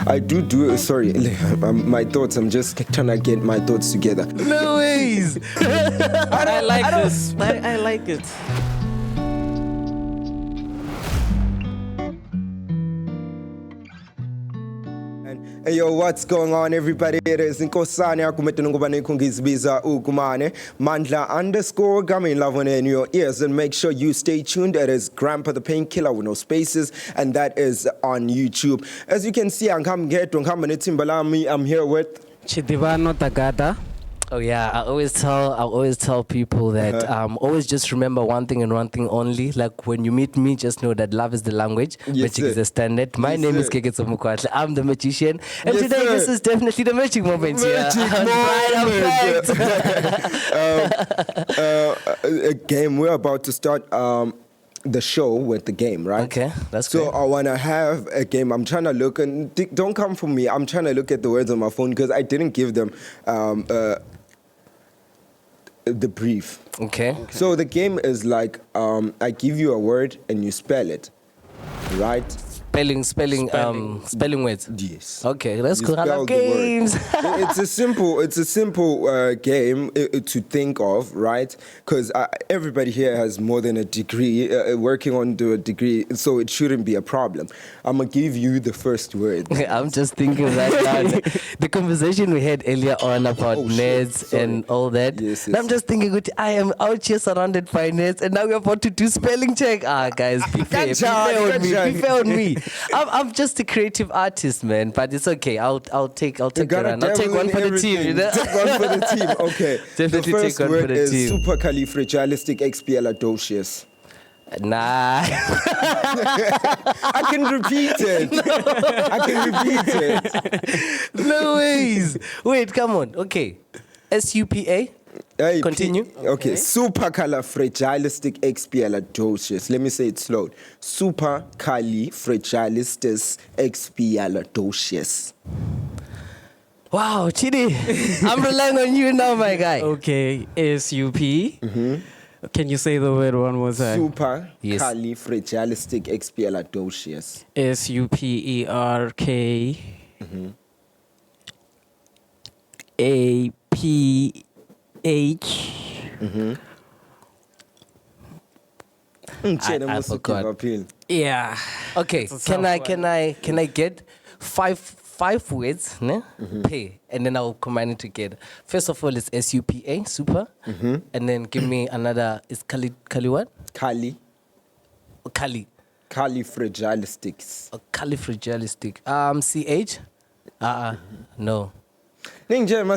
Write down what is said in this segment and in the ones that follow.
I do. Sorry, my thoughts. I'm just trying to get my thoughts together. No ways. I like this. I like it. Hey yo, what's going on, everybody? It is Nkosane Akumete Ngubane Kungizibiza Ukumane Mandla_ coming love on in your ears, and make sure you stay tuned. It is Grandpa the Painkiller with no spaces, and that is on YouTube. As you can see, I'm here with Chidivano Tagada. Oh yeah, I always tell people that always just remember one thing and one thing only. Like when you meet me, just know that love is the language, magic is the standard. My name is Keketso Mukwatla. I'm the magician, and today this is definitely the magic moment. A game. We're about to start the show with the game, right? Okay, that's so great. I want to have a game. I'm trying to look, and don't come for me. I'm trying to look at the words on my phone because I didn't give them the brief. Okay. So the game is like I give you a word and you spell it, right? Spelling words. Yes. Okay, that's cool. I spell love the word. games. It's a simple game to think of, right? Because everybody here has more than a degree, working on a degree, so it shouldn't be a problem. I'm gonna give you the first word. I'm just thinking right now, the conversation we had earlier on about nerds and all that. Yes. And I'm just thinking, I am out here surrounded by nerds, and now we're about to do spelling check. Guys, be fair. Be fair on me. I'm just a creative artist, man, but it's okay. I'll take it on. I'll take one for the team, you know? Take one for the team, okay. Definitely the first take one word for the is team. supercalifragilisticexpialidocious. Nah. I can repeat it. No ways. Wait, come on. Okay. SUPA. Continue. Okay. Supercalifragilisticexpialidocious. Let me say it slow. Supercalifragilisticexpialidocious. Wow, Chidi. I'm relying on you now, my guy. Okay, SUP. Can you say the word one more time? Supercalifragilisticexpialidocious. SUPERK APH. I forgot. Yeah. Okay. Can I get five words, ne? Pay, and then I'll combine it together. First of all, it's SUPA, super, and then give me another. Is Kali what? Kali. Califragilistics. Califragilistic. CH. No. CHAL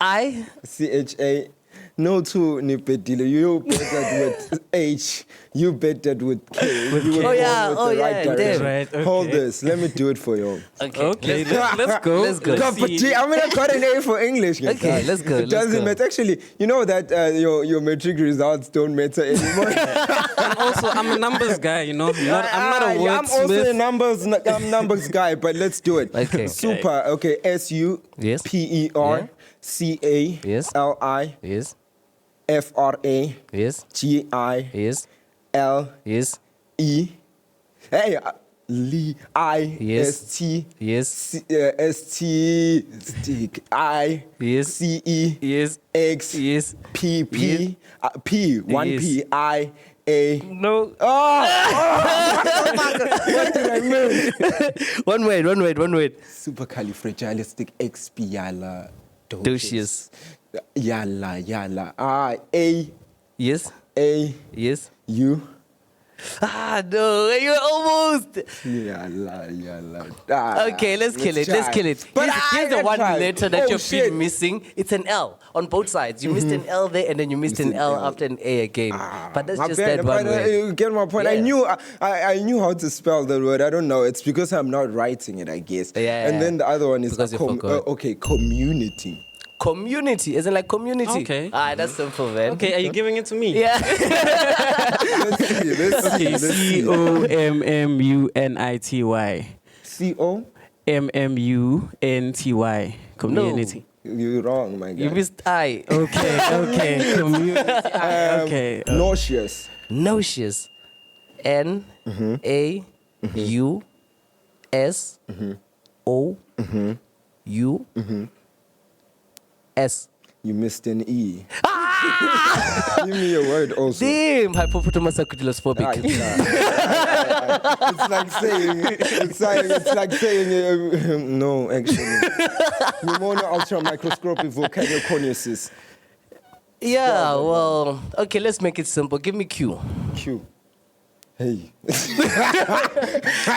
I CHA. No, too, Nipedile. You bet that with H. You bet that with K. Right direction. Right, okay. Hold this. Let me do it for you. Okay, let's go. Let's go. I'm gonna cut an A for English. Okay, let's go. It doesn't matter. Actually, you know that your matric results don't matter anymore. And also, I'm a numbers guy, you know. I'm not a wordsmith. I'm also a numbers guy, but let's do it. Okay. Super. Okay. SUPER CALI Yes. FRA Yes. GI Yes. L Yes. E. Hey, IST. Yes. ST stick I Yes. CE Yes. X Yes. PP P 1 Yes. P I A. No. Oh my God. What did I mean? One word. Supercalifragilisticexpialidocious. Yalla. A. Yes. A. Yes. U. No, you're almost. Yalla. Okay, let's kill it. But Here's the one tried. letter that you're shit. missing. It's an L on both sides. You missed an L there, and then you missed an L after an A again. But that's just that one word. You get my point. Yeah. I knew how to spell the word. I don't know. It's because I'm not writing it, I guess. Yeah. And then the other one is Because you forgot. community. Community, isn't like community. Okay. That's simple, man. Okay, are you giving it to me? Yeah. Let's see. COMMUNITY. COMMUNTY. Community. No, you're wrong, my guy. You missed I. Okay. Community. Nauseous. Nauseous. N A U S O U S. You missed an E. Give me a word also. Damn, hypopotamus-phobic. It's like saying, no, actually. Pneumonia ultramicroscopic volcanoconiosis. Yeah, well, okay, let's make it simple. Give me Q. Q. Hey.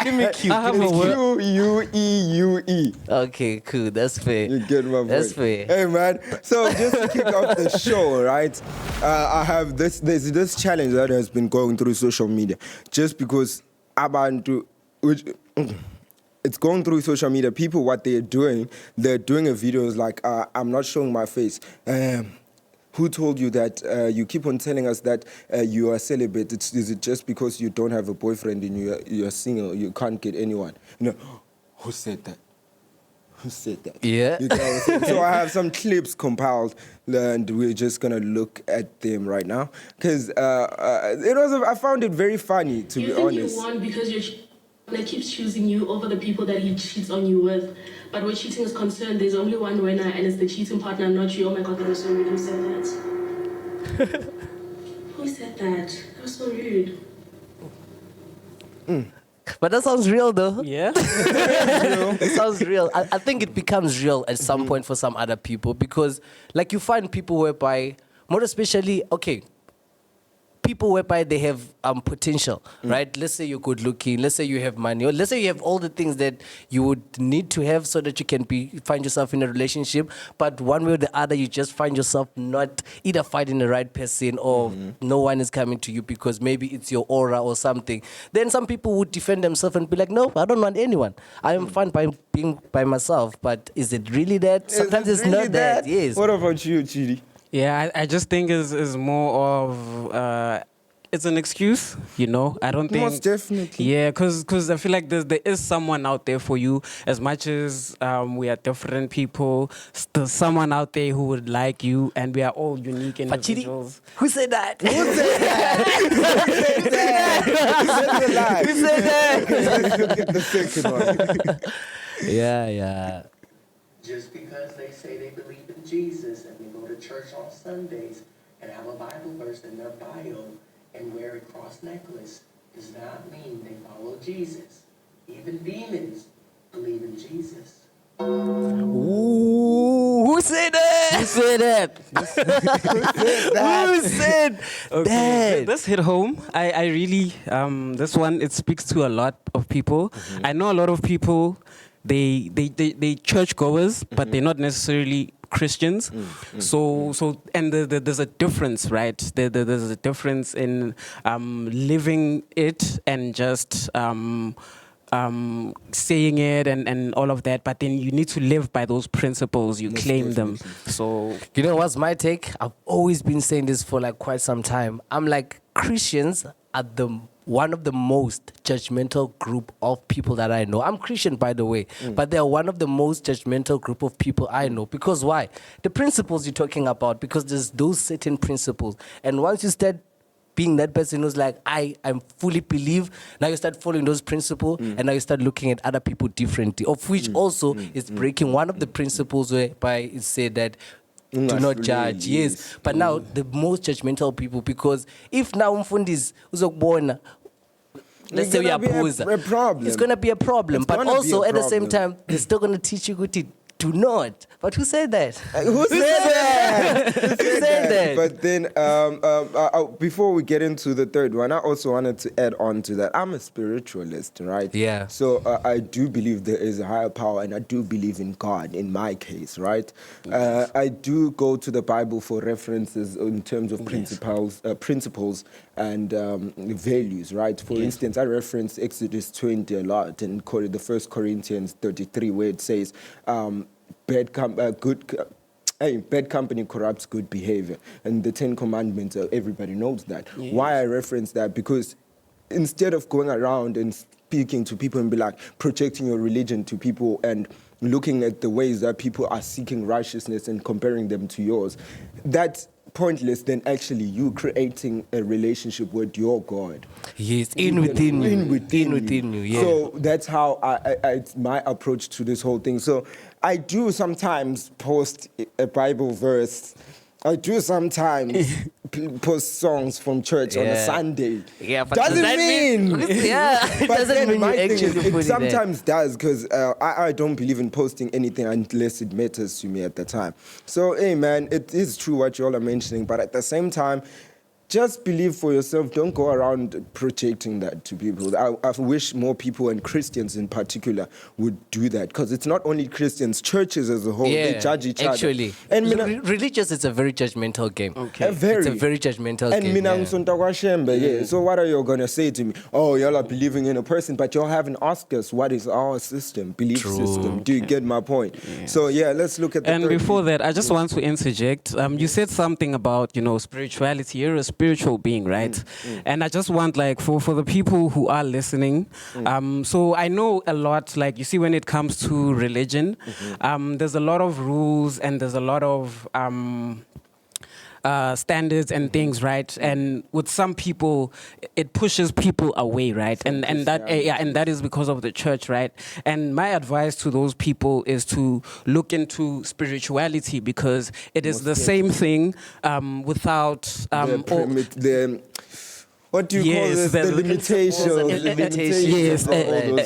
Give me Q. I have a word. Q-U-E-U-E. Okay, cool. That's fair. You get my That's point. fair. Hey, man. So just to kick off the show, right? I have there's this challenge that has been going through social media. Just because it's going through social media. People, what they're doing a video is like, I'm not showing my face. Who told you that you keep on telling us that you are celibate? Is it just because you don't have a boyfriend and you're single, you can't get anyone? You know, who said that? Who said that? Yeah. You get what I'm saying? So I have some clips compiled, and we're just gonna look at them right now because I found it very funny, to be honest. You won because your partner keeps choosing you over the people that he cheats on you with. But where cheating is concerned, there's only one winner, and it's the cheating partner, not you. Oh my God, that was so rude. Who said that? Who said that? That was so rude. But that sounds real, though. Yeah. It sounds real. I think it becomes real at some point for some other people because, like, you find people whereby, more especially, okay, people whereby they have potential, right? Let's say you're good looking, let's say you have money, or let's say you have all the things that you would need to have so that you can find yourself in a relationship, but one way or the other, you just find yourself not either finding the right person or no one is coming to you because maybe it's your aura or something. Then some people would defend themselves and be like, no, I don't want anyone. I am fine by being by myself, but is it really that? Sometimes it's really not that. Yes. What about you, Chidi? Yeah, I just think is more of it's an excuse, you know. I don't think Most definitely. Yeah, because I feel like there is someone out there for you. As much as we are different people, there's someone out there who would like you, and we are all unique But Chidi, individuals. who said that? Who said that? Who said that? Let's look at the second one. Yeah. Just because they say they believe in Jesus and they go to church on Sundays and have a Bible verse in their bio and wear a cross necklace does not mean they follow Jesus. Even demons believe in Jesus. Ooh, who said that? Who said that? Who said that? This hit home. I really this one, it speaks to a lot of people. I know a lot of people. They churchgoers, but they're not necessarily Christians. So and there's a difference, right? There's a difference in living it and just saying it and all of that. But then you need to live by those principles. You claim them. So You know what's my take? I've always been saying this for like quite some time. I'm like, Christians are one of the most judgmental group of people that I know. I'm Christian, by the way, but they're one of the most judgmental group of people I know. Because why? The principles you're talking about, because there's those certain principles. And once you start being that person who's like, I'm fully believe, now you start following those principles, and now you start looking at other people differently, of which also is breaking one of the principles whereby it said that do not judge. Yes. But now the most judgmental people, because if now umfundis uzokubona, let's say we are poser, a problem. it's gonna be a problem. It's But gonna be also a at the same problem. time, they're still gonna teach you to do not. But who said that? Who said that? Who said that? But then, before we get into the third one, I also wanted to add on to that. I'm a spiritualist, right? Yeah. So I do believe there is a higher power, and I do believe in God, in my case, right? I do go to the Bible for references in terms of principles and values, right? For instance, I reference Exodus 20 a lot and quoted the 1 Corinthians 33, where it says, bad company corrupts good behavior. And the 10 Commandments, everybody knows that. Yes. Why I reference that? Because instead of going around and speaking to people and be like, projecting your religion to people and looking at the ways that people are seeking righteousness and comparing them to yours, that pointless than actually you creating a relationship with your God. Yes, in within you. Yeah. So that's how it's my approach to this whole thing. So I do sometimes post a Bible verse. I do sometimes post songs from church on a Sunday. Yeah, but doesn't does that mean it but doesn't then mean you my thing actually is, put it it sometimes does, because I don't believe in posting anything unless it matters to me at the time. So, hey man, it is true what you all are mentioning, but at the same time, just believe for yourself. Don't go around projecting that to people. I wish more people, and Christians in particular, would do that, because it's not only Christians, churches as a whole, they judge each actually. other. And Religious, it's a very judgmental game. Okay. It's a very judgmental and game. Yeah. So what are you going to say to me? Oh, y'all are believing in a person, but y'all haven't asked us what is our belief system. Do you get my point? Yeah. So yeah, let's look at the And before that, I just want to interject. You said something about, spirituality. You're a spiritual being, right? And I just want, like, for the people who are listening, so I know a lot, like, you see, when it comes to religion, there's a lot of rules and there's a lot of standards and things, right? And with some people, it pushes people away, right? And that is because of the church, right? And my advice to those people is to look into spirituality, because it is the same thing without what do you call this? The limitations. Yes,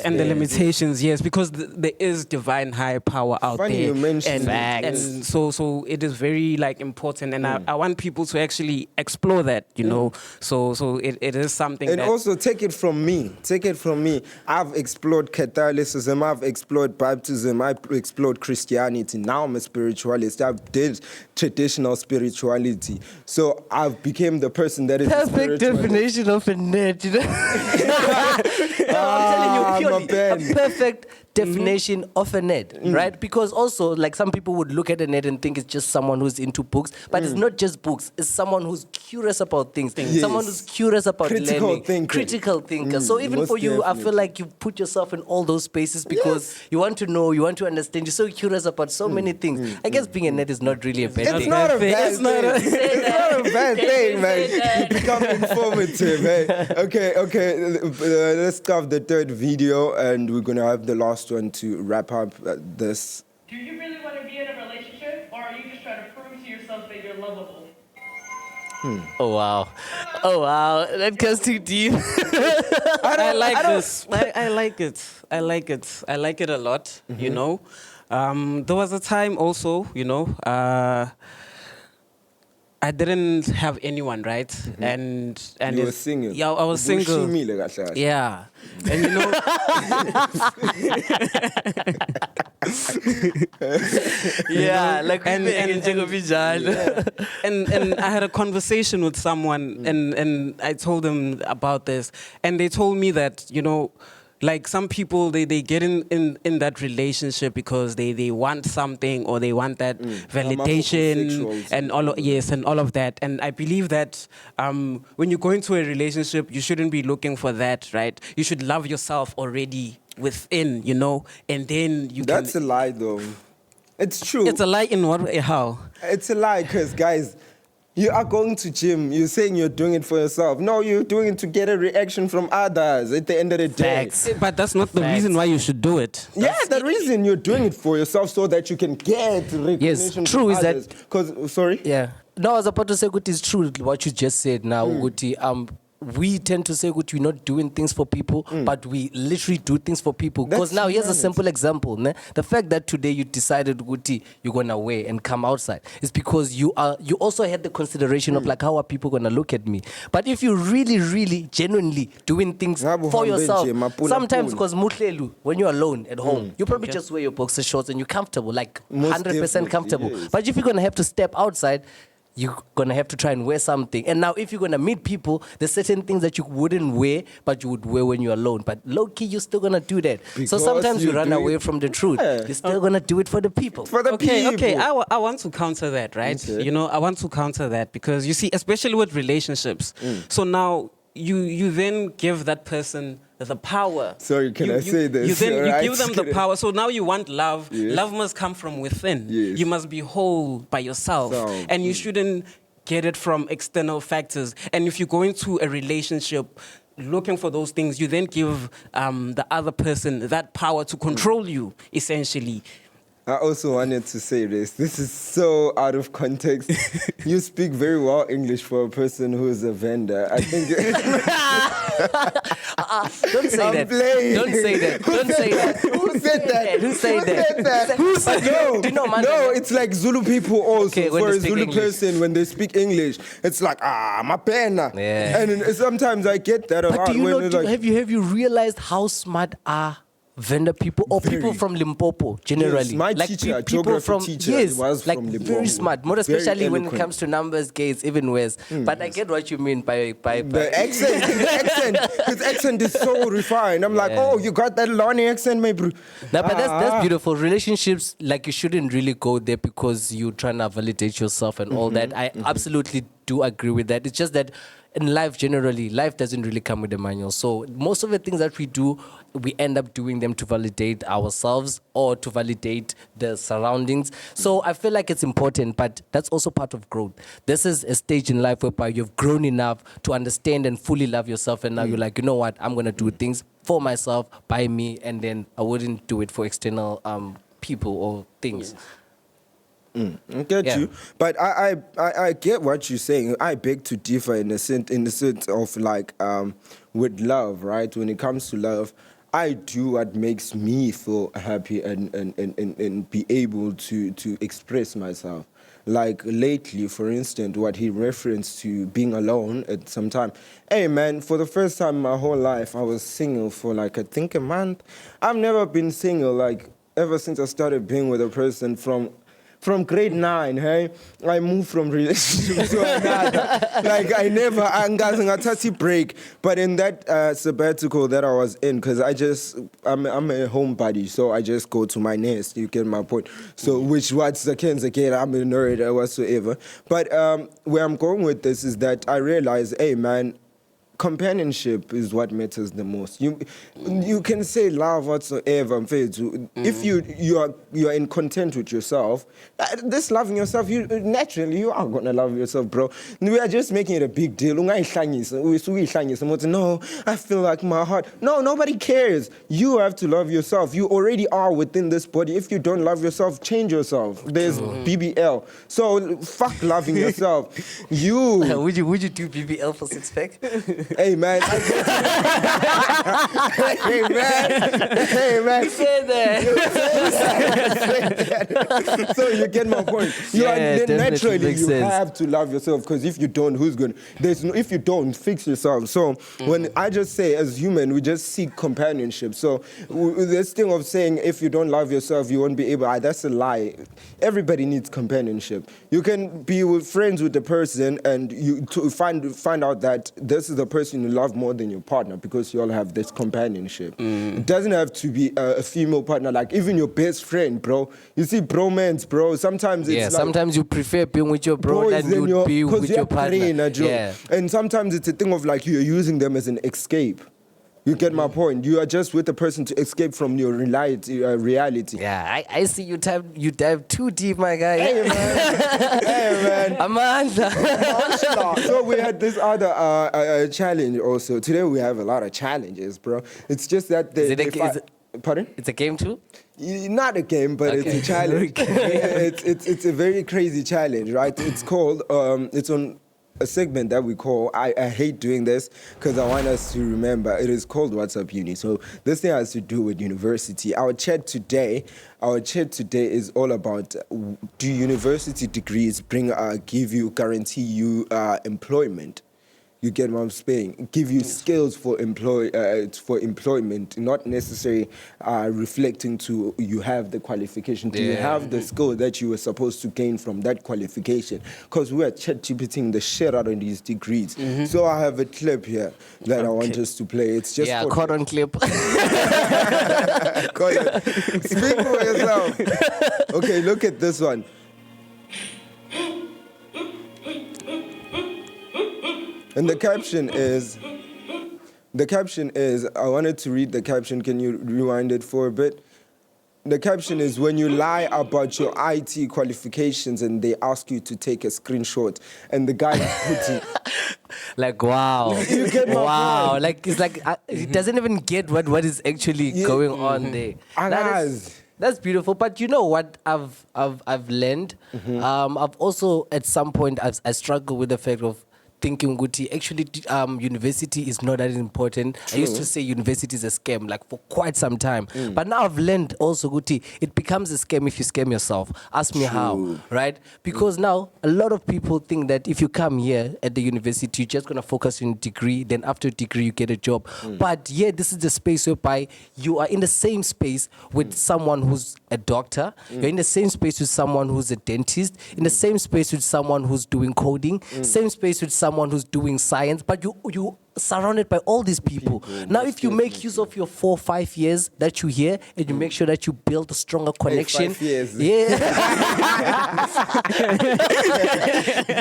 and the limitations, yes, because there is divine higher power out there. You mentioned and so it is very, like, important, and I want people to actually explore that, So it is something. And also take it from me. I've explored Catholicism, I've explored baptism, I've explored Christianity. Now I'm a spiritualist. I've did traditional spirituality. So I've become the person that is perfect definition of a nerd, I'm telling you, purely a perfect definition of a nerd, right? Because also, like, some people would look at a nerd and think it's just someone who's into books, but it's not just books. It's someone who's curious about things, someone who's curious about critical thinker. So even for you, I feel like you put yourself in all those spaces because you want to know, you want to understand. You're so curious about so many things. I guess being a nerd is not really a bad thing. It's not a bad thing, man. You become informative, hey? Okay. Let's start the third video, and we're gonna have the last one to wrap up this. Do you really want to be in a relationship, or are you just trying to prove to yourself that you're lovable? Oh wow, that goes too deep. I like this. I like it. I like it a lot. There was a time also, I didn't have anyone, right? And you were single. Yeah, I was single. Yeah, and like and I had a conversation with someone, and I told them about this, and they told me that like, some people, they get in that relationship because they want something, or they want that validation and all of that. And I believe that when you go into a relationship, you shouldn't be looking for that, right? You should love yourself already within, and then you That's a lie, though. It's true. It's a lie in what way? How? It's a lie, because, guys, you are going to gym. You're saying you're doing it for yourself. No, you're doing it to get a reaction from others at the end of the day. But that's not the reason why you should do it. The reason you're doing it for yourself, so that you can get recognition from others. Because, sorry? Yeah. No, I was about to say, Guti, it's true what you just said now, Guti. We tend to say, Guti, we're not doing things for people, but we literally do things for people. Because now, here's a simple example. Ne? The fact that today you decided, Guti, you're going to wear and come outside is because you also had the consideration of, like, how are people going to look at me? But if you really, genuinely doing things for yourself, sometimes, because when you're alone at home, you probably just wear your boxer shorts and you're comfortable, like 100% comfortable. Yes. But if you're going to have to step outside, you're going to have to try and wear something. And now if you're going to meet people, there's certain things that you wouldn't wear, but you would wear when you're alone. But low-key, you're still going to do that. Because so sometimes you run away from the truth. Yeah. You're still going to do it for the people. Okay, I want to counter that, right? Okay. I want to counter that because, you see, especially with relationships. So now you then give that person the power. Sorry, can I say this? You give them the power. So now you want love. Yes. Love must come from within. Yes. You must be whole by yourself. And you shouldn't get it from external factors. And if you go into a relationship looking for those things, you then give the other person that power to control you, essentially. I also wanted to say this. This is so out of context. You speak very well English for a person who is a vendor. I think. Don't say I'm that. playing. Don't say that. Don't say that. Who said that? Who said that? Who said no? Do you know, man? No, it's like Zulu people also. Okay, when for they a speak Zulu English. person, when they speak English, it's like mapena. Yeah. And sometimes I get that a lot. But do you when know? it's like, Have you realized how smart are vendor people or people Very. from Limpopo generally? Yes, my teacher, people geography from teacher, yes, was like from Limpopo. very smart. More Very especially when it eloquent. comes to numbers, gates, even worse. But I get what you mean by the accent, his accent is so refined. I'm like, oh, you got that Lonnie accent, my bro. No, but that's beautiful. Relationships, like you shouldn't really go there because you're trying to validate yourself and all that. I absolutely do agree with that. It's just that in life generally, life doesn't really come with a manual. So most of the things that we do, we end up doing them to validate ourselves or to validate the surroundings. So I feel like it's important, but that's also part of growth. This is a stage in life whereby you've grown enough to understand and fully love yourself. And now you're like, you know what? I'm going to do things for myself, by me, and then I wouldn't do it for external people or things. I get Yeah. you, but I get what you're saying. I beg to differ in the sense of like with love, right? When it comes to love, I do what makes me feel happy and be able to express myself. Like lately, for instance, what he referenced to being alone at some time. Hey man, for the first time in my whole life, I was single for like I think a month. I've never been single like ever since I started being with a person from grade 9, hey, I moved from relationship to another. Like I never, a break. But in that sabbatical that I was in, because I'm a homebody, so I just go to my nest. You get my point. So which what's again, I'm a nerd or whatsoever. But where I'm going with this is that I realize, hey man, companionship is what matters the most. You can say love whatsoever, if you are in content with yourself. This loving yourself, you naturally you are gonna love yourself, bro. We are just making it a big deal. No, I feel like my heart. No, nobody cares. You have to love yourself. You already are within this body. If you don't love yourself, change yourself. There's BBL. So fuck loving yourself. Would you do BBL for six pack? Hey man. Hey man. You said that. So you get my point. Naturally you have to love yourself, because if you don't, who's going to? If you don't, fix yourself. So when I just say as human, we just seek companionship. So this thing of saying if you don't love yourself, you won't be able, that's a lie. Everybody needs companionship. You can be friends with the person and you to find out that this is the person you love more than your partner, because you all have this companionship. It doesn't have to be a female partner, like even your best friend, bro. You see bromance, bro. Sometimes it's like, sometimes you prefer being with your bro than you'd be with your partner. Yeah. And sometimes it's a thing of like you're using them as an escape. You get my point. You are just with the person to escape from your reality. Yeah, I see you dive too deep, my guy. Hey man. Amanda. So we had this other challenge also. Today we have a lot of challenges, bro. It's just that pardon? It's a game too? Not a game, but Okay. it's a challenge. It's a very crazy challenge, right? It's called, it's on a segment that we call, I hate doing this because I want us to remember, it is called What's Up Uni. So this thing has to do with university. Our chat today is all about, do university degrees guarantee you employment? You get what I'm saying? Give you skills for employment, not necessarily reflecting to you have the qualification. Do you have the skill that you were supposed to gain from that qualification? Because we are chat-GPTing the shit out of these degrees. So I have a clip here that I want us to play. It's just cotton clip. Speak for yourself. Okay, look at this one. And the caption is, I wanted to read the caption. Can you rewind it for a bit? The caption is when you lie about your IT qualifications and they ask you to take a screenshot and the guy is putting... Like, wow. You get my wow. point? Like, it's like, he doesn't even get what is actually going on there. That's beautiful. But you know what I've learned? I've also, at some point, I struggle with the fact of thinking, Guti, actually, university is not that important. True. I used to say university is a scam, like for quite some time. But now I've learned also, Guti, it becomes a scam if you scam yourself. Ask me how, right? Because now a lot of people think that if you come here at the university, you're just going to focus on your degree. Then after a degree, you get a job. But yeah, this is the space whereby you are in the same space with someone who's a doctor. You're in the same space with someone who's a dentist. In the same space with someone who's doing coding. Same space with someone who's doing science, but you surrounded by all these people. Now, if you make use of your 4 or 5 years that you're here and you make sure that you build a stronger connection. 5 years. Yeah.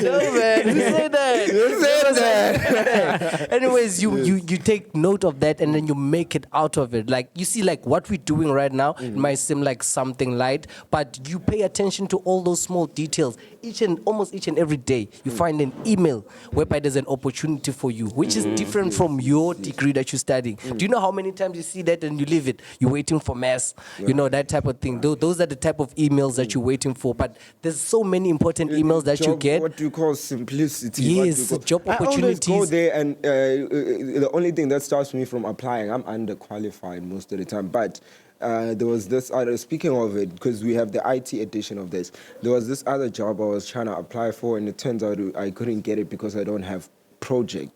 No, man. Who said that? You said that. Anyways, you take note of that and then you make it out of it. Like, you see, like what we're doing right now, it might seem like something light, but you pay attention to all those small details. Almost each and every day, you find an email whereby there's an opportunity for you, which is different from your degree that you're studying. Do you know how many times you see that and you leave it? You're waiting for mass, you know, that type of thing. Those are the type of emails that you're waiting for. But there's so many important emails that you get. What do you call simplicity? Yes, job opportunities. I always go there and the only thing that stops me from applying, I'm underqualified most of the time. But there was this other, speaking of it, because we have the IT edition of this, there was this other job I was trying to apply for, and it turns out I couldn't get it because I don't have coding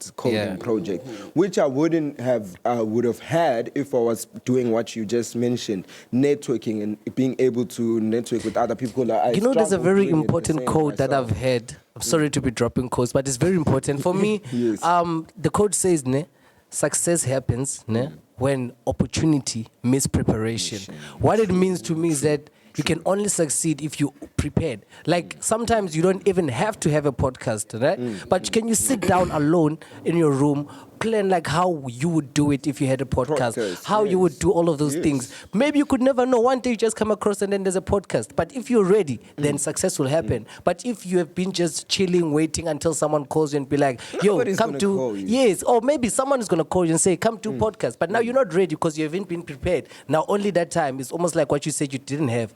project, which I would have had if I was doing what you just mentioned, networking and being able to network with other people. You know, there's a very important code that I've heard. I'm sorry to be dropping codes, but it's very important for me. Yes. The code says, success happens when opportunity meets preparation. What it means to me is that you can only succeed if you prepared. Like, sometimes you don't even have to have a podcast, right? But can you sit down alone in your room, plan like how you would do it if you had a podcast, how you would do all of those things. Maybe you could never know. One day you just come across and then there's a podcast. But if you're ready, then success will happen. But if you have been just chilling, waiting until someone calls you and be like, yo, nobody's come to, yes, or maybe someone is going to call you and say, come to podcast. But now you're not ready because you haven't been prepared. Now only that time is almost like what you said you didn't have.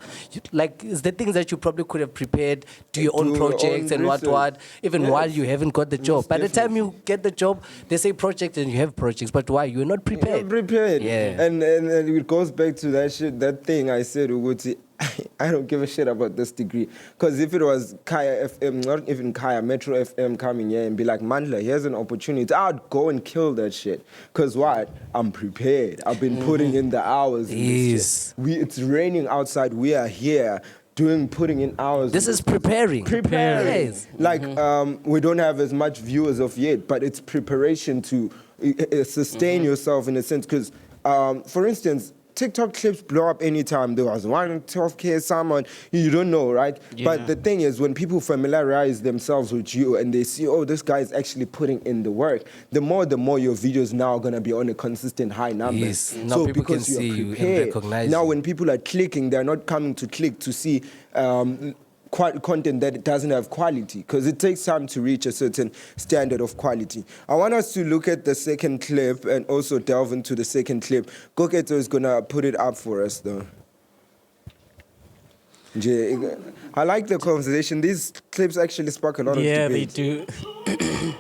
Like, it's the things that you probably could have prepared, do your own projects and what, even while you haven't got the job. By the time you get the job, they say project and you have projects, but why? You're not prepared. You're prepared. Yeah. And it goes back to that thing I said, Uguti, I don't give a shit about this degree. Because if it was Kaya FM, not even Kaya, Metro FM coming here and be like, Mandla, here's an opportunity, I'd go and kill that shit. Because what? I'm prepared. I've been putting in the hours. Yes. It's raining outside. We are here. Putting in hours. This is preparing. Yes. Like, we don't have as much viewers of yet, but it's preparation to sustain yourself in a sense. Because, for instance, TikTok clips blow up anytime. There was one 12K, someone, you don't know, right? Yeah. But the thing is, when people familiarize themselves with you and they see, oh, this guy is actually putting in the work, the more your videos now are going to be on a consistent high number. Yes, now people can see you and recognize now you. When people are clicking, they're not coming to click to see content that doesn't have quality, because it takes time to reach a certain standard of quality. I want us to look at the second clip and also delve into the second clip. Koketo is going to put it up for us, though. I like the conversation. These clips actually spark a lot of debate. Yeah, they do.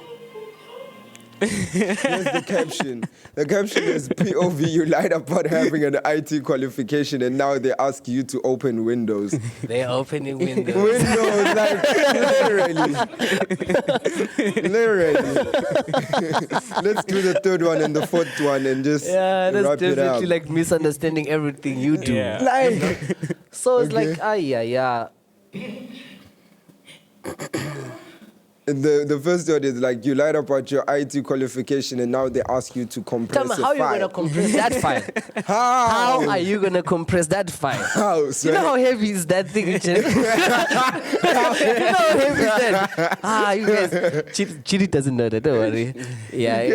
Here's the caption. The caption is POV, you lied about having an IT qualification and now they ask you to open Windows. They're opening Windows. Windows, like, literally. Let's do the third one and the fourth one and just that's wrap it up. definitely like misunderstanding everything you do. Yeah. Like, so it's like, yeah. The first one is like you lied about your IT qualification and now they ask you to compress Tell me, how are you going to compress that file? How are you going to compress that file? How, you know how heavy is that thing? You know how heavy is that? You guys, Chidi doesn't know that, don't worry. Yeah, he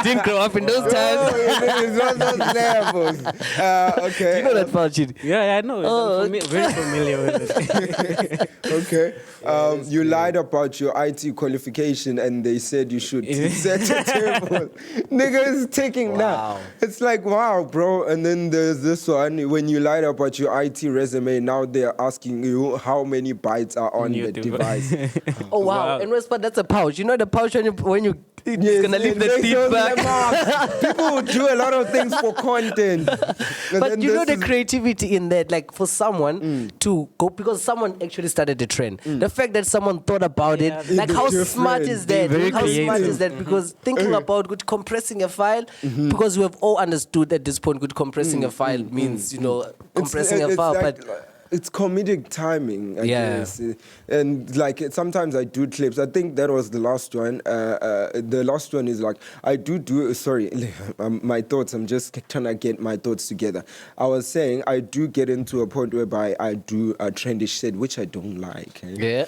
didn't grow up in those times. It's not those levels. Okay. You know that file, Chidi? Yeah, I know. Oh, I'm very familiar with it. Okay. You lied about your IT qualification and they said you should set a table. Nigga is taking now. It's like, wow, bro. And then there's this one, when you lied about your IT resume, now they're asking you how many bytes are on the device. Oh, wow. And what's but that's a pouch. You know the pouch when you it's gonna leave the teeth back. People do a lot of things for content. But you know the creativity in that, like for someone to go, because someone actually started the trend. The fact that someone thought about it, like how smart is that? How smart is that? Because thinking about good compressing a file, because we have all understood at this point good compressing a file means, you know, compressing a file. Like, but it's comedic timing, I guess. And like sometimes I do clips. I think that was the last one. The last one is like, I do, sorry, my thoughts, I'm just trying to get my thoughts together. I was saying I do get into a point whereby I do a trendy shit, which I don't like. Yeah.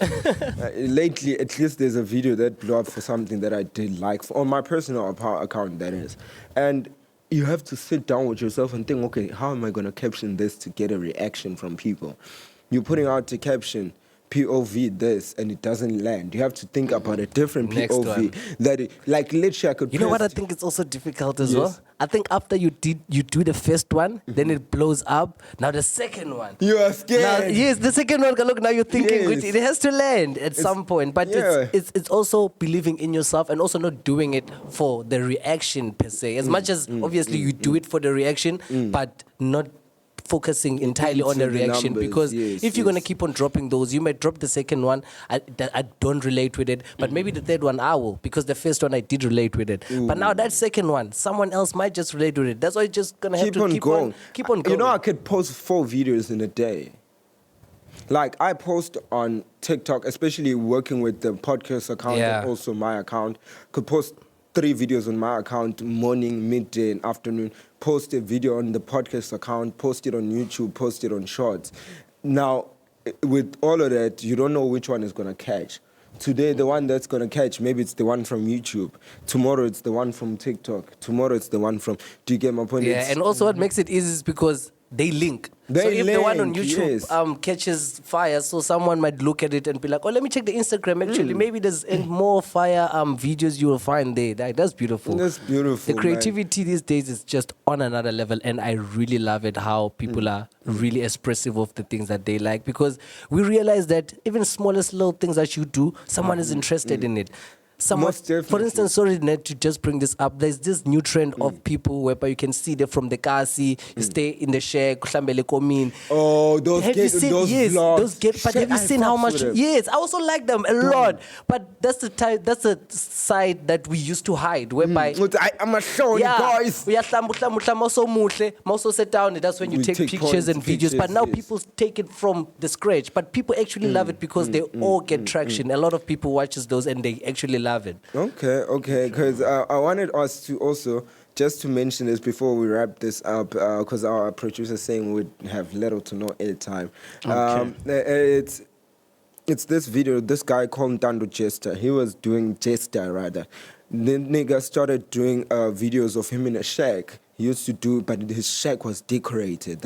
Lately, at least there's a video that blew up for something that I did like, on my personal account, that is. And you have to sit down with yourself and think, okay, how am I going to caption this to get a reaction from people? You're putting out the caption, POV this, and it doesn't land. You have to think about a different POV. That it, like literally I could. You know what I think is also difficult as well? I think after you do the first one, then it blows up. Now the second one. You are scared. Now, yes, the second one, look, now you're thinking it has to land at some point. But it's also believing in yourself and also not doing it for the reaction per se. As much as obviously you do it for the reaction, but not focusing entirely on the reaction, because if you're going to keep on dropping those, you might drop the second one, I don't relate with it, but maybe the third one I will, because the first one I did relate with it. But now that second one, someone else might just relate with it. That's why you're just going to have to keep on going. You know, I could post 4 videos in a day. Like I post on TikTok, especially working with the podcast account and also my account, could post 3 videos on my account, morning, midday, and afternoon. Post a video on the podcast account, post it on YouTube, post it on Shorts. Now, with all of that, you don't know which one is going to catch. Today, the one that's going to catch, maybe it's the one from YouTube. Tomorrow, it's the one from TikTok. Tomorrow, it's the one from... Do you get my point? Yeah, and also what makes it easy is because they link. So if the one on YouTube catches fire, so someone might look at it and be like, oh, let me check the Instagram. Actually, maybe there's more fire videos you will find there. That's beautiful. That's beautiful. The creativity these days is just on another level, and I really love it how people are really expressive of the things that they like, because we realize that even smallest little things that you do, someone is interested in it. For instance, sorry, Ned, to just bring this up, there's this new trend of people whereby you can see them from the Kasi, you stay in the shack, oh, those have get, you seen, those vlogs. But have you seen how much? Yes, I also like them a lot. But that's the side that we used to hide, whereby I'm a show you guys. We also sit down, that's when you take pictures and videos. But now people take it from the scratch. But people actually love it because they all get traction. A lot of people watches those and they actually love it. Okay, because I wanted us to also just to mention this before we wrap this up, because our producer is saying we'd have little to no airtime. It's this video, this guy called Dando Jester. He was doing Jester rather. The nigga started doing videos of him in a shack. He used to do, but his shack was decorated.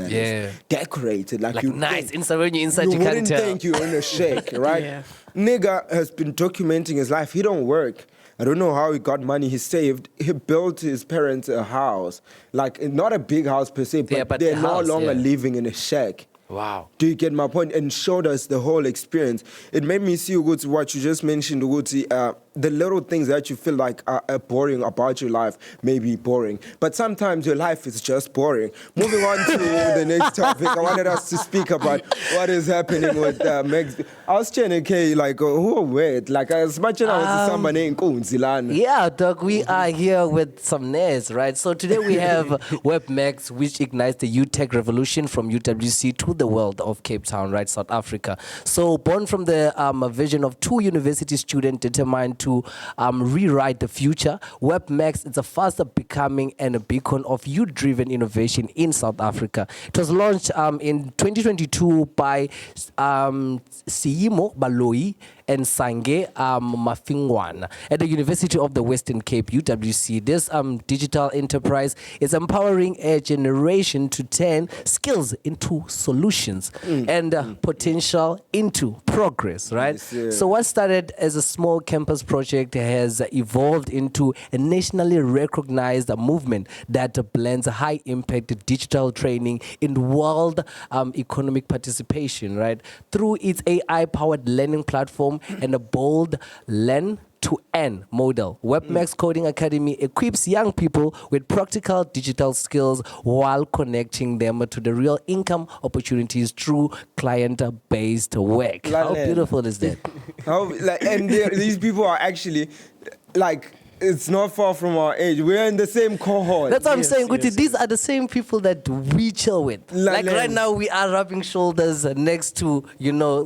Decorated like you nice. When you're inside, you wouldn't think you're in a shack, right? Nigga has been documenting his life. He don't work. I don't know how he got money. He saved. He built his parents a house, like not a big house per se, but they're no longer living in a shack. Wow. Do you get my point? And showed us the whole experience. It made me see what you just mentioned, the little things that you feel like are boring about your life may be boring, but sometimes your life is just boring. Moving on to the next topic, I wanted us to speak about what is happening with Megs. I was trying to like, who are weird? Like, as much as I was somebody in Kunzilana. Yeah, Doug, we are here with some nerds, right? So today we have WEBMAX, which ignites the youth tech revolution from UWC to the world of Cape Town, right, South Africa. So born from the vision of two university students determined to rewrite the future, WEBMAX is a faster becoming and a beacon of youth-driven innovation in South Africa. It was launched in 2022 by Siyimo Baloi and Sange Mafingwana at the University of the Western Cape, UWC. This digital enterprise is empowering a generation to turn skills into solutions and potential into progress, right? Yes, yeah. So what started as a small campus project has evolved into a nationally recognized movement that blends high-impact digital training in world economic participation, right? Through its AI-powered learning platform and a bold learn-to-earn model, WEBMAX Coding Academy equips young people with practical digital skills while connecting them to the real income opportunities through client-based work. How beautiful is that? And these people are actually like, it's not far from our age. We're in the same cohort. That's what I'm saying, Guti. These are the same people that we chill with. Like right now, we are rubbing shoulders next to,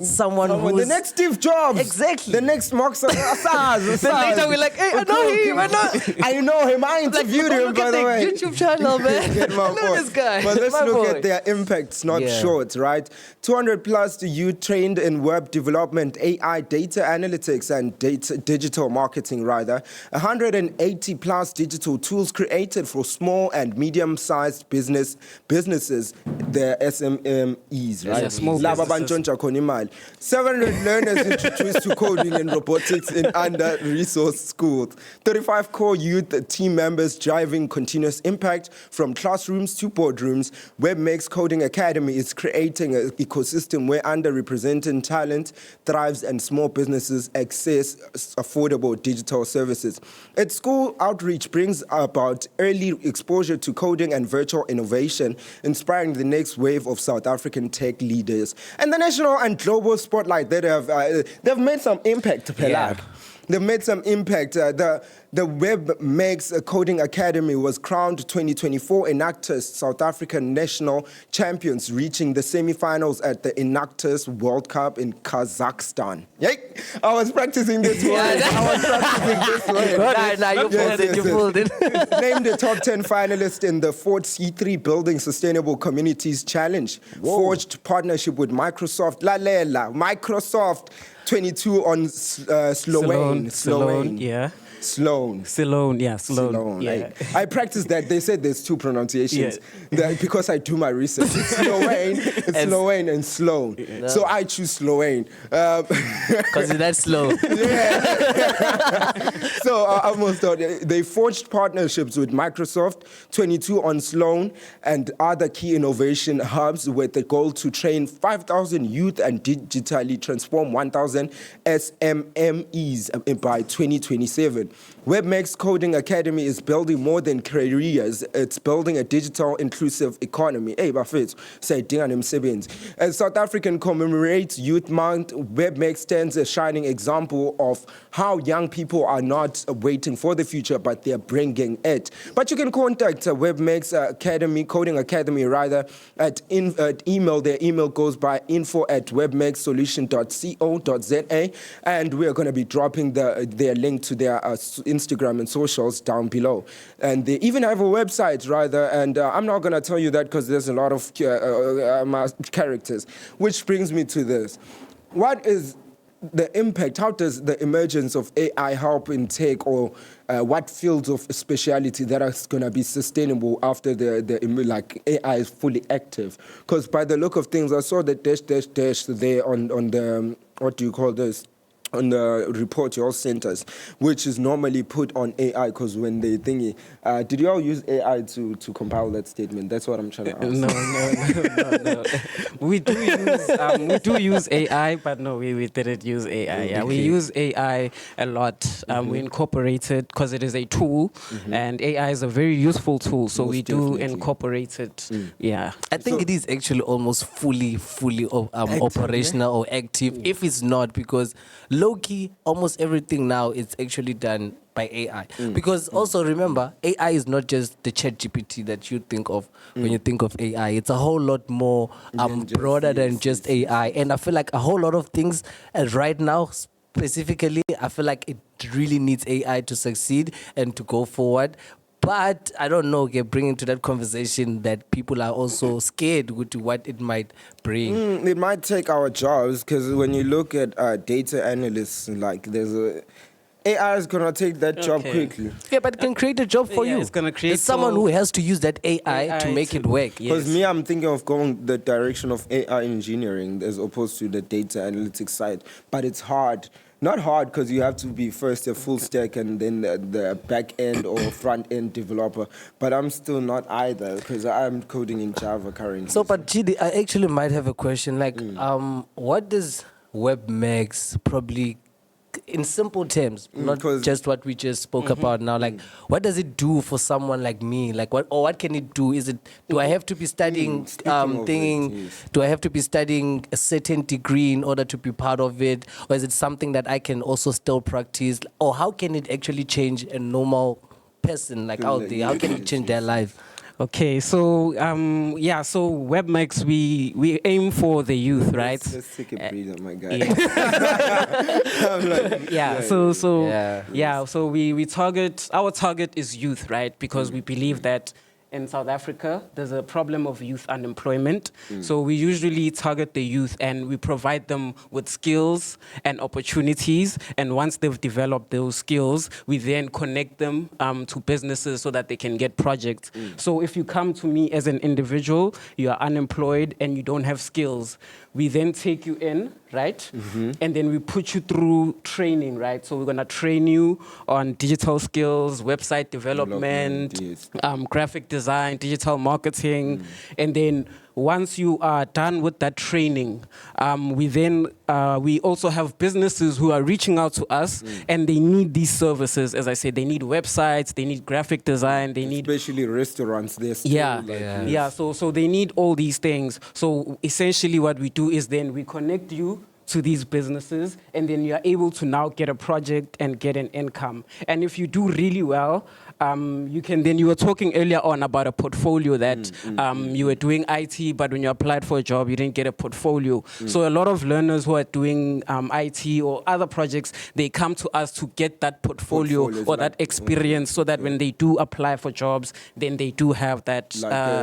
someone who's... The next Steve Jobs. Exactly. The next Mark Saz. Then later we're like, hey, I know him. I know him. I interviewed him, by the way. YouTube channel, man. Get my I know this guy. But let's My look boy. at their impacts, not short, right? 200 plus youth trained in web development, AI, data analytics, and digital marketing, rather. 180 plus digital tools created for small and medium-sized businesses, the SMEs, right? Yeah, small Laba businesses. bantshontsha khona imali. 700 learners introduced to coding and robotics in under-resourced schools. 35 core youth team members driving continuous impact from classrooms to boardrooms. WEBMAX Coding Academy is creating an ecosystem where underrepresented talent thrives and small businesses access affordable digital services. Its school outreach brings about early exposure to coding and virtual innovation, inspiring the next wave of South African tech leaders. And the national and global spotlight that they've made some impact, Pelad. They've made some impact. The WEBMAX Coding Academy was crowned 2024 Enactus South African national champions, reaching the semifinals at the Enactus World Cup in Kazakhstan. Yay! I was practicing this word. You pulled it. Named the top 10 finalists in the 4th C3 Building Sustainable Communities Challenge. Forged partnership with Microsoft. Microsoft 22 on Sloane. Yeah. Sloan. Sloan, yeah, Sloan. Sloan. Yeah. I practiced that. They said there's two pronunciations. Because I do my research. It's Sloane and Sloan. Yeah. So I choose Sloane. Because that's slow. So I almost thought they forged partnerships with Microsoft, 22 on Sloan, and other key innovation hubs with the goal to train 5,000 youth and digitally transform 1,000 SMMEs by 2027. WEBMAX Coding Academy is building more than careers. It's building a digital inclusive economy. Hey, bafethu, sayidinga nemsebenzi. As South African commemorates Youth Month, WEBMAX stands a shining example of how young people are not waiting for the future, but they're bringing it. But you can contact WEBMAX Academy, Coding Academy rather, at email. Their email goes by info@webmaxsolution.co.za, and we're going to be dropping their link to their Instagram and socials down below. And they even have a website, rather, and I'm not going to tell you that because there's a lot of characters, which brings me to this. What is the impact? How does the emergence of AI help in tech, or what fields of speciality that are going to be sustainable after the AI is fully active? Because by the look of things, I saw the dash there on the, what do you call this? on the report you all sent us, which is normally put on AI, because when they thingy, did you all use AI to compile that statement? That's what I'm trying to ask. No. We do use AI, but no, we didn't use AI. Yeah, we use AI a lot. We incorporate it because it is a tool, and AI is a very useful tool. So Most we do definitely. incorporate it. Yeah. I think it is actually almost fully operational or active. If it's not, because low-key, almost everything now is actually done by AI. Because also remember, AI is not just the chat GPT that you think of when you think of AI. It's a whole lot more broader than just AI. And I feel like a whole lot of things right now, specifically, I feel like it really needs AI to succeed and to go forward. But I don't know, bringing to that conversation that people are also scared with what it might bring. It might take our jobs, because when you look at data analysts, like AI is gonna take that job quickly. Yeah, but it can create a job for Yeah, you. it's gonna create There's someone who has to use that AI to make it work. Because me, I'm thinking of going the direction of AI engineering as opposed to the data analytics side. But it's hard. Not hard, because you have to be first a full stack and then the back end or front end developer. But I'm still not either, because I'm coding in Java currently. So, but GD, I actually might have a question. Like, what does WEBMAX probably, in simple terms, not 'cause- just what we just spoke about now, like, what does it do for someone like me? Like, what can it do? Do I have to be studying Speaking of it, yes. do I have to be studying a certain degree in order to be part of it? Or is it something that I can also still practice? Or how can it actually change a normal person like out there? How can it change their life? Okay, so so WebMax, we aim for the youth, right? Let's take a breather, my guy. So we target, our target is youth, right? Because we believe that in South Africa, there's a problem of youth unemployment. So we usually target the youth and we provide them with skills and opportunities. And once they've developed those skills, we then connect them to businesses so that they can get projects. So if you come to me as an individual, you are unemployed and you don't have skills, we then take you in, right? And then we put you through training, right? So we're gonna train you on digital skills, website development, yes. Graphic design, digital marketing. And then once you are done with that training, we also have businesses who are reaching out to us and they need these services. As I said, they need websites, they need graphic design, they need Especially restaurants. They're still so they need all these things. So essentially what we do is then we connect you to these businesses, and then you are able to now get a project and get an income. And if you do really well, you were talking earlier on about a portfolio that you were doing IT, but when you applied for a job, you didn't get a portfolio. So a lot of learners who are doing IT or other projects, they come to us to get that portfolio or that experience so that when they do apply for jobs, then they do have that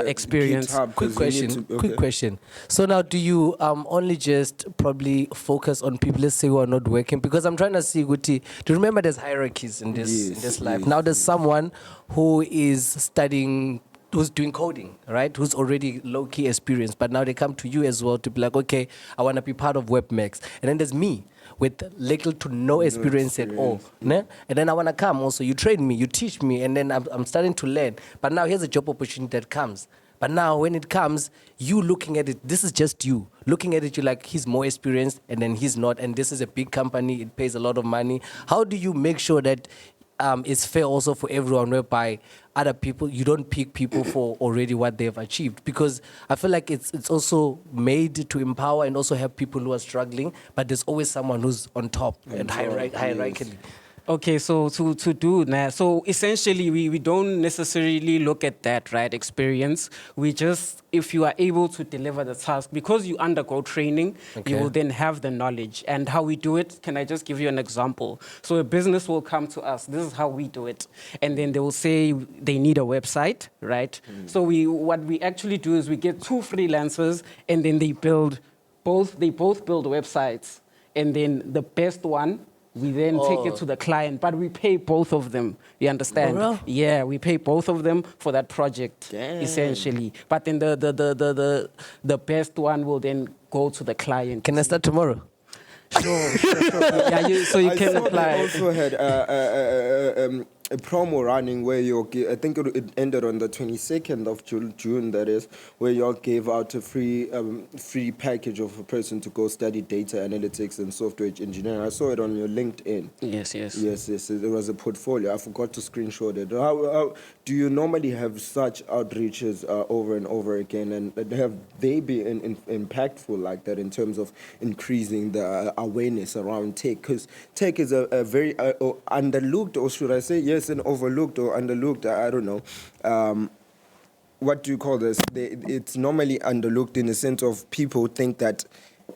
experience. GitHub, Quick 'cause you need question. to- Quick question. So now, do you only just probably focus on people, let's say, who are not working? Because I'm trying to see, Guti, do you remember there's hierarchies in this life? Now there's someone who is studying, who's doing coding, right? Who's already low-key experienced, but now they come to you as well to be like, okay, I want to be part of WebMax. And then there's me with little to no experience at all. Ne? And then I want to come also. You train me, you teach me, and then I'm starting to learn. But now here's a job opportunity that comes. But now when it comes, you looking at it, this is just you. Looking at it, you're like, he's more experienced, and then he's not. And this is a big company. It pays a lot of money. How do you make sure that it's fair also for everyone, whereby other people, you don't pick people for already what they've achieved? Because I feel like it's also made to empower and also help people who are struggling, but there's always someone who's on top and hierarchically. Okay, so to do that, so essentially we don't necessarily look at that, right, experience. We just, if you are able to deliver the task, because you undergo training, you will then have the knowledge. And how we do it, can I just give you an example? So a business will come to us, this is how we do it. And then they will say they need a website, right? So what we actually do is we get 2 freelancers and then they both build websites. And then the best one, we then take it to the client, but we pay both of them. You understand? Oh, really? Yeah, we pay both of them for that project, essentially. But then the best one will then go to the client. Can I start tomorrow? Sure. Yeah, so you I can saw they apply. also had a promo running where I think it ended on the 22nd of June, that is, where y'all gave out a free package of a person to go study data analytics and software engineering. I saw it on your LinkedIn. Yes. Yes. It was a portfolio. I forgot to screenshot it. How do you normally have such outreaches over and over again? And have they been impactful like that in terms of increasing the awareness around tech? Because tech is a very underlooked, or should I say, yes, an overlooked or underlooked, I don't know. What do you call this? It's normally underlooked in the sense of people think that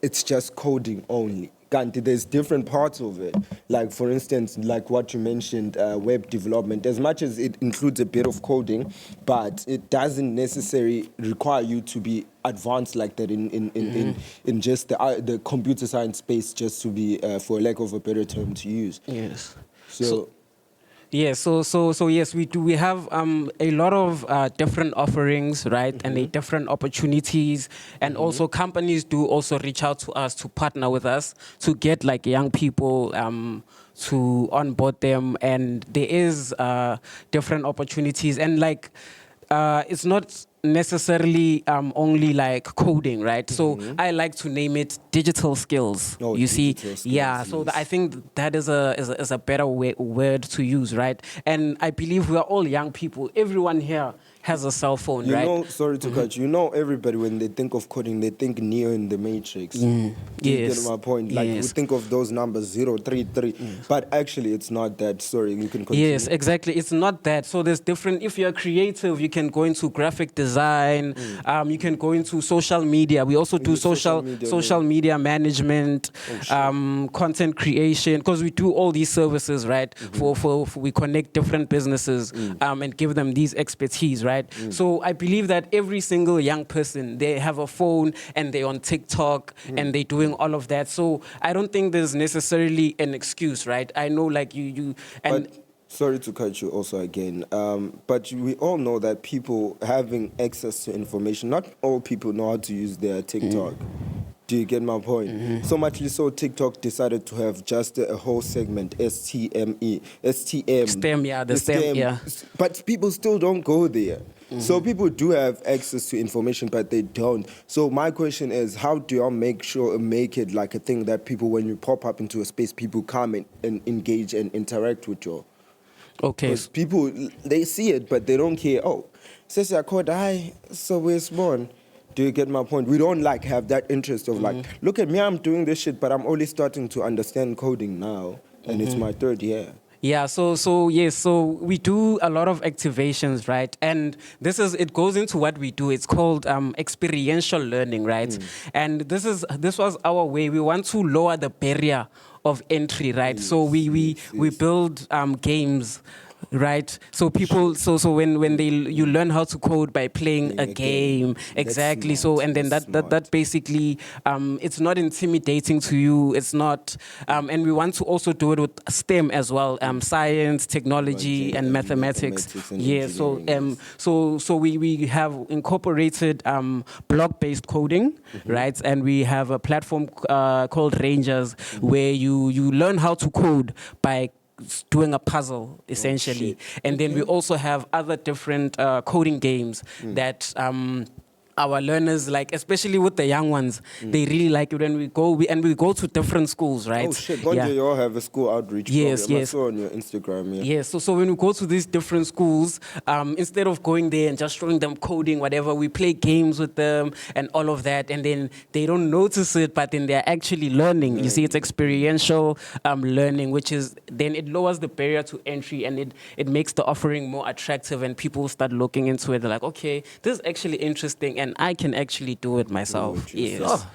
it's just coding only. There's different parts of it. Like, for instance, like what you mentioned, web development. As much as it includes a bit of coding, but it doesn't necessarily require you to be advanced like that in just the computer science space, just to be, for lack of a better term to use. Yes. So Yeah, so yes, we do. We have a lot of different offerings, right, and different opportunities, and also companies do also reach out to us to partner with us to get like young people to onboard them, and there is different opportunities, and like it's not necessarily only like coding, right? So I like to name it digital skills. Oh, you see, digital skills, yeah. So I think that is a better word to use, right? And I believe we are all young people. Everyone here has a cell phone, you right? know, sorry to cut you. You know, everybody when they think of coding, they think Neo in the Matrix. Do you Yes. get my point? Like we Yes. think of those numbers 033, but actually it's not that. Sorry, you can continue. Yes, exactly. It's not that. So there's different. If you're creative, you can go into graphic design. You can go into social media. We also do social media management, content creation, because we do all these services, right? For we connect different businesses and give them these expertise, right? So I believe that every single young person, they have a phone and they're on TikTok and they're doing all of that. So I don't think there's necessarily an excuse, right? I know, like you and. But sorry to cut you also again, but we all know that people having access to information, not all people know how to use their TikTok. Do you get my point? So much so TikTok decided to have just a whole segment, STM. STEM, yeah, the STEM, yeah. But people still don't go there. So people do have access to information, but they don't. So my question is, how do y'all make it like a thing that people, when you pop up into a space, people come and engage and interact with you? Okay. Because people, they see it, but they don't care. Oh, says I called, hi, so we're born. Do you get my point? We don't like have that interest of like, look at me, I'm doing this shit, but I'm only starting to understand coding now, and it's my third year. Yeah, so yes, so we do a lot of activations, right? And it goes into what we do. It's called experiential learning, right? And this was our way. We want to lower the barrier of entry, right? So we build games. Right, so people, so when you learn how to code by playing a game, exactly. So and then that basically, it's not intimidating to you. It's not, and we want to also do it with STEM as well, science, technology, and mathematics. Yeah, so we have incorporated block-based coding, right? And we have a platform called Rangers where you learn how to code by doing a puzzle, essentially. And then we also have other different coding games that our learners like, especially with the young ones, they really like it when we go to different schools, right? Oh shit, one day you all have a school outreach program. I saw on your Instagram, yeah. Yes, so when we go to these different schools, instead of going there and just showing them coding, whatever, we play games with them and all of that, and then they don't notice it, but then they're actually learning. You see, it's experiential learning, which is, then it lowers the barrier to entry, and it makes the offering more attractive, and people start looking into it. They're like, okay, this is actually interesting, and I can actually do it myself. Yes. Oh,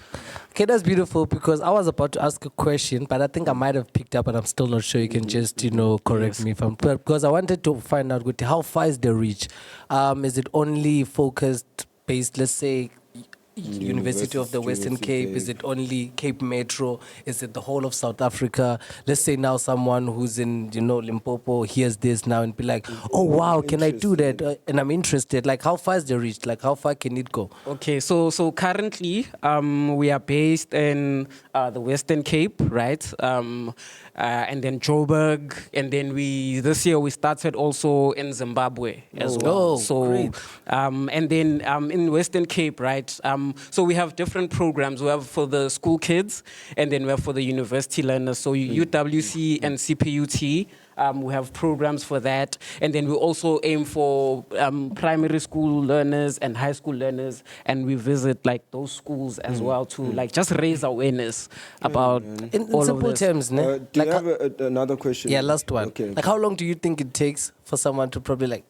okay, that's beautiful, because I was about to ask a question, but I think I might have picked up, and I'm still not sure. You can just, correct me if I'm, because I wanted to find out how far is the reach? Is it only focused based, let's say, University of the Western Cape? Is it only Cape Metro? Is it the whole of South Africa? Let's say now someone who's in, Limpopo hears this now and be like, oh, wow, can I do that? And I'm interested. Like, how far is the reach? Like, how far can it go? Okay, so currently we are based in the Western Cape, right? And then Joburg, and then this year we started also in Zimbabwe as well. Oh, so, great. and then in Western Cape, right? So we have different programs. We have for the school kids, and then we have for the university learners. So UWC and CPUT. We have programs for that. And then we also aim for primary school learners and high school learners. And we visit like those schools as well to like just raise awareness about In all of simple this. terms, ne? Do you have another question? Yeah, last one. Okay. Like, how long do you think it takes for someone to probably like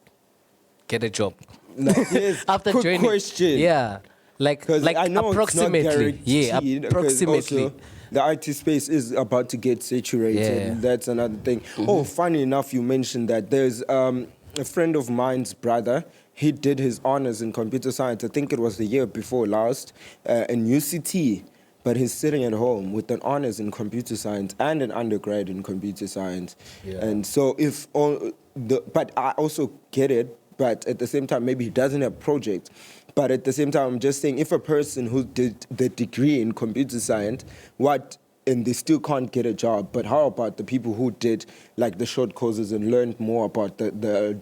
get a job Yes, after quick joining? question. Yeah, like I know approximately. it's not Yeah, guaranteed, 'cause approximately. also the IT space is about to get saturated. Yeah. And that's another thing. Oh, funny enough, you mentioned that. There's a friend of mine's brother. He did his honors in computer science. I think it was the year before last in UCT. But he's sitting at home with an honors in computer science and an undergrad in computer science. Yeah. And so but I also get it. But at the same time, maybe he doesn't have projects. But at the same time, I'm just saying, if a person who did the degree in computer science, and they still can't get a job, but how about the people who did like the short courses and learned more about the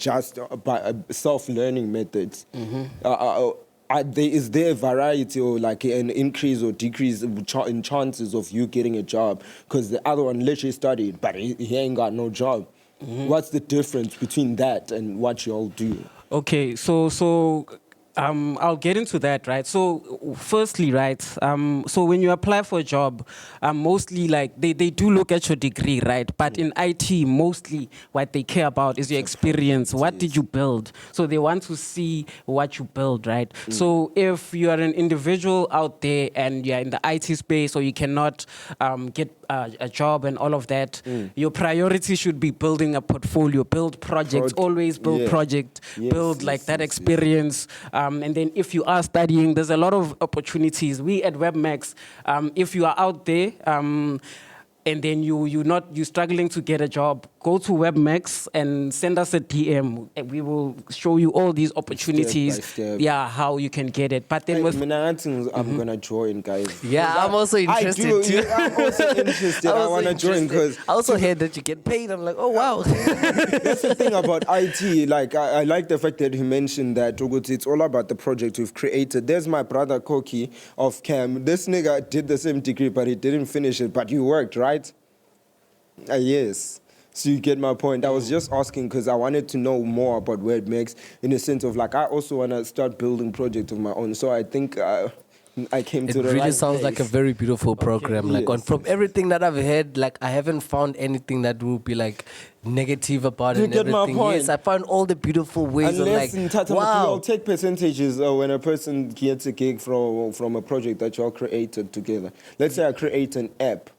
self-learning methods? Is there a variety or like an increase or decrease in chances of you getting a job? Because the other one literally studied, but he ain't got no job. What's the difference between that and what you all do? Okay, so I'll get into that, right? So firstly, right, so when you apply for a job, mostly like they do look at your degree, right? But in IT, mostly what they care about is your experience. What did you build? So they want to see what you build, right? So if you are an individual out there and you're in the IT space or you cannot get a job and all of that, your priority should be building a portfolio, build projects, always build project, build like that experience. And then if you are studying, there's a lot of opportunities. We at WEBMAX, if you are out there and then you're struggling to get a job, go to WEBMAX and send us a DM. And we will show you all these opportunities. Step by step. Yeah, how you can get it. But then I'm gonna join, guys. Yeah, I'm also interested too. I'm also interested. I want to join because I also heard that you get paid. I'm like, oh wow. that's the thing about IT. Like I like the fact that he mentioned that it's all about the project we've created. There's my brother Koki of Cam. This nigga did the same degree, but he didn't finish it. But you worked, right? Yes. So you get my point. I was just asking because I wanted to know more about WEBMAX in the sense of like I also want to start building projects of my own. So I think I came to the right place. It really sounds like a very beautiful program. Like from everything that I've heard, like I haven't found anything that will be like negative about it. You and get my everything. point. Yes, I found all the beautiful ways of like, wow. You'll take percentages when a person gets a gig from a project that you all created together. Let's say I create an app.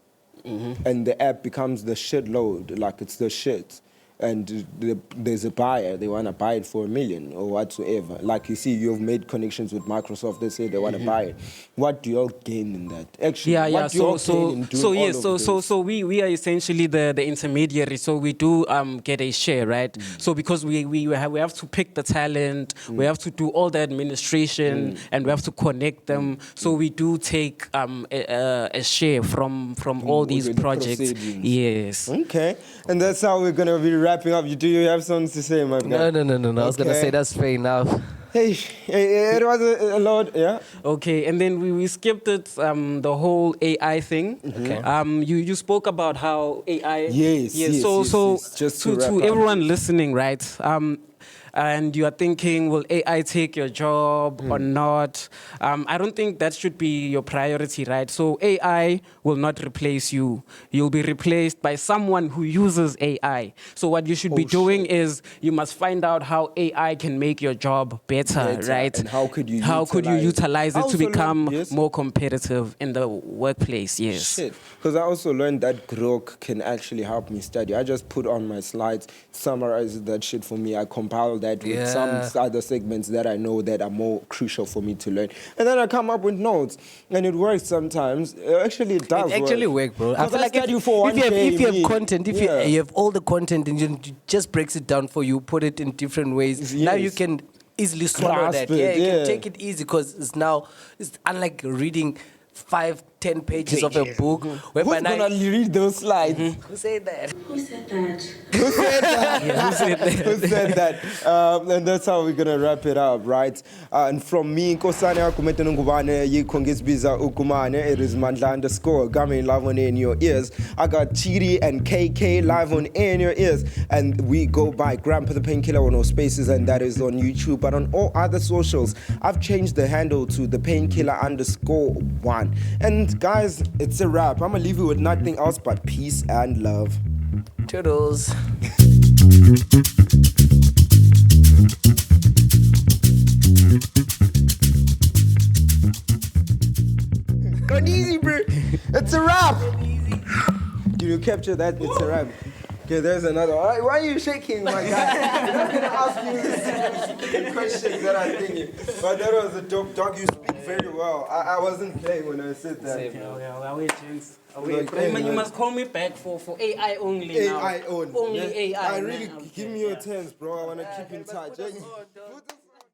And the app becomes the shitload, like it's the shit. And there's a buyer, they want to buy it for $1 million or whatsoever. Like you see, you've made connections with Microsoft, they say they want to buy it. What do you all gain in that? Actually, what do you all gain in doing all of this? So we are essentially the intermediary. So we do get a share, right? So because we have to pick the talent, we have to do all the administration, and we have to connect them. So we do take a share from all these projects. Yes. Okay, and that's how we're gonna be wrapping up. Do you have something to say, my guy? No. I was gonna say that's fair enough. Hey, it was a lot, yeah. Okay, and then we skipped it, the whole AI thing. Okay. You spoke about how AI. Yes. Just to everyone listening, right? And you are thinking, will AI take your job or not? I don't think that should be your priority, right? So AI will not replace you. You'll be replaced by someone who uses AI. So what you should be doing is you must find out how AI can make your job better, right? And how could you utilize it to become more competitive in the workplace? Yes. Shit, because I also learned that Grok can actually help me study. I just put on my slides, summarize that shit for me. I compile that that with Yeah. some other segments that I know that are more crucial for me to learn. And then I come up with notes, and it works sometimes. Actually, it does It actually work, bro. I 'Cause feel like study for one day, if you have me. content, if Yeah. you have all the content and you just breaks it down for you, put it in different ways. Now you Yes. can easily swallow Grasp that. it, Yeah, you yeah. can take it easy because it's unlike reading 5-10 pages of a book. Whereby Who's now gonna read those slides? who say that? Who said that? Who said that? Who said that? And that's how we're gonna wrap it up, right? And from me, Nkosane Akumete Ngubane, Yikongizbiza Ukumane, it is Mandla _Game live on air in your ears. I got Chidi and KK live on air in your ears. And we go by Grandpa the Painkiller on all spaces, and that is on YouTube. But on all other socials, I've changed the handle to the Painkiller _1. And guys, it's a wrap. I'm gonna leave you with nothing else but peace and love. Toodles. Go easy, bro. It's a wrap. Did you capture that? It's a wrap. Okay, there's another one. Why are you shaking, my guy? I'm not gonna ask you the questions that I'm thinking. But that was a dope dog. You speak very well. I wasn't playing when I said that. You must call me back for AI only now. AI only. Only AI. I really man. give me your terms, bro. I wanna keep in touch.